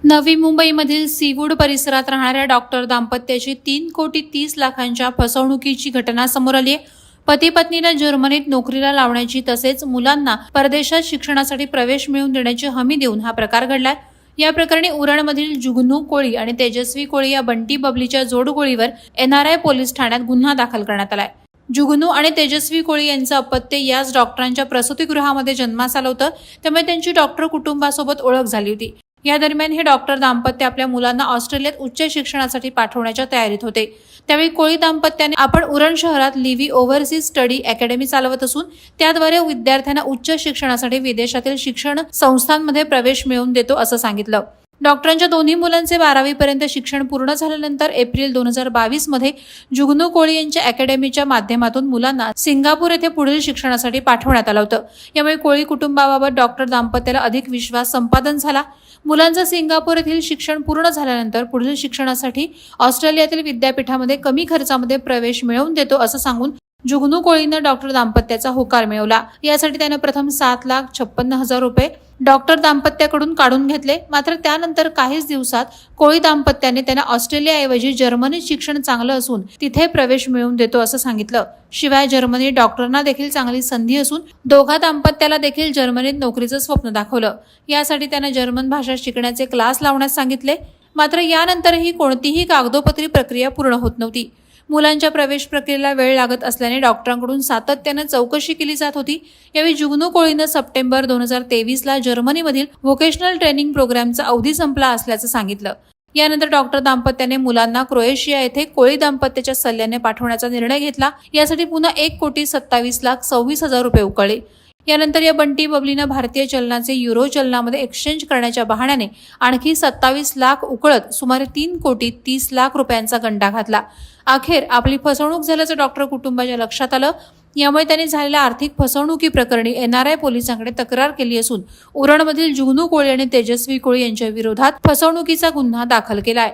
नवी मुंबईमधील सीवूड परिसरात राहणाऱ्या डॉक्टर दाम्पत्याची 3,30,00,000च्या फसवणुकीची घटना समोर आली आहे। पती पत्नीला जर्मनीत नोकरीला लावण्याची तसेच मुलांना परदेशात शिक्षणासाठी प्रवेश मिळवून देण्याची हमी देऊन हा प्रकार घडलाय। या प्रकरणी उरणमधील जुगनू कोळी आणि तेजस्वी कोळी या बंटी बबलीच्या जोडगोळीवर NRI पोलीस ठाण्यात गुन्हा दाखल करण्यात आलाय। जुगनू आणि तेजस्वी कोळी यांचं अपत्य याच डॉक्टरांच्या प्रसूतिगृहामध्ये जन्मास आलं होतं, त्यामुळे त्यांची डॉक्टर कुटुंबासोबत ओळख झाली होती। या दरम्यान हे डॉक्टर दाम्पत्य आपल्या मुलांना ऑस्ट्रेलियात उच्च शिक्षणासाठी पाठवण्याच्या तयारीत होते। त्यावेळी कोळी दाम्पत्याने आपण उरण शहरात लिव्ही ओव्हरसीज स्टडी अकॅडमी चालवत असून त्याद्वारे विद्यार्थ्यांना उच्च शिक्षणासाठी विदेशातील शिक्षण संस्थांमध्ये प्रवेश मिळवून देतो असं सांगितलं। डॉक्टरांच्या दोन्ही मुलांचे 12वी पर्यंत शिक्षण पूर्ण झाल्यानंतर एप्रिल 2022 मध्ये जुगनू कोळी यांच्या अकॅडमीच्या माध्यमातून मुलांना सिंगापूर येथे पुढील शिक्षणासाठी पाठवण्यात आलं होतं। यामुळे कोळी कुटुंबाबाबत डॉक्टर दाम्पत्याला अधिक विश्वास संपादन झाला। मुलांचं सिंगापूर येथील शिक्षण पूर्ण झाल्यानंतर पुढील शिक्षणासाठी ऑस्ट्रेलियातील विद्यापीठामध्ये कमी खर्चामध्ये प्रवेश मिळवून देतो असं सांगून जुगनू कोळीनं डॉक्टर दाम्पत्याचा होकार मिळवला। यासाठी त्याने प्रथम 7,56,000 रुपये डॉक्टर दाम्पत्याकडून काढून घेतले। मात्र त्यानंतर काहीच दिवसात कोळी दाम्पत्याने त्यांना ऑस्ट्रेलियाऐवजी जर्मनीत शिक्षण चांगलं असून तिथे प्रवेश मिळवून देतो असं सांगितलं। शिवाय जर्मनीत डॉक्टरांना देखील चांगली संधी असून दोघा दाम्पत्याला देखील जर्मनीत नोकरीचं स्वप्न दाखवलं। यासाठी त्याने जर्मन भाषा शिकण्याचे क्लास लावण्यास सांगितले। मात्र यानंतरही कोणतीही कागदोपत्री प्रक्रिया पूर्ण होत नव्हती। मुलांच्या प्रवेश प्रक्रियेला वेळ लागत असल्याने डॉक्टरांकडून सातत्याने चौकशी केली जात होती। यावेळी जुगनू कोळीनं सप्टेंबर 2023ला जर्मनीमधील व्होकेशनल ट्रेनिंग प्रोग्रामचा अवधी संपला असल्याचं सांगितलं। यानंतर डॉक्टर दाम्पत्याने मुलांना क्रोएशिया येथे कोळी दाम्पत्याच्या सल्ल्याने पाठवण्याचा निर्णय घेतला। यासाठी पुन्हा 1,27,26,000 रुपये उकळले। यानंतर या बंटी बबलीनं भारतीय चलनाचे युरो चलनामध्ये एक्सचेंज करण्याच्या बहाण्याने आणखी 27 लाख उकळत सुमारे 3,30,00,000 रुपयांचा गंडा घातला। अखेर आपली फसवणूक झाल्याचं डॉक्टर कुटुंबाच्या लक्षात आलं। यामुळे त्यांनी झालेल्या आर्थिक फसवणुकीप्रकरणी NRI पोलिसांकडे तक्रार केली असून उरणमधील जुगनू कोळी आणि तेजस्वी कोळी यांच्या विरोधात फसवणुकीचा गुन्हा दाखल केलाय।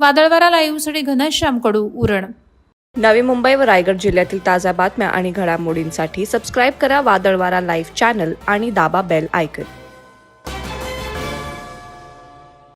वादळवारा लाईव्हसाठी घनश्याम कडू, उरण। नवी मुंबई व रायगड जिल्ह्यातील ताज्या बातम्या आणि घडामोडींसाठी सबस्क्राईब करा वादळवारा लाईव्ह चॅनल आणि दाबा बेल आयकॉन।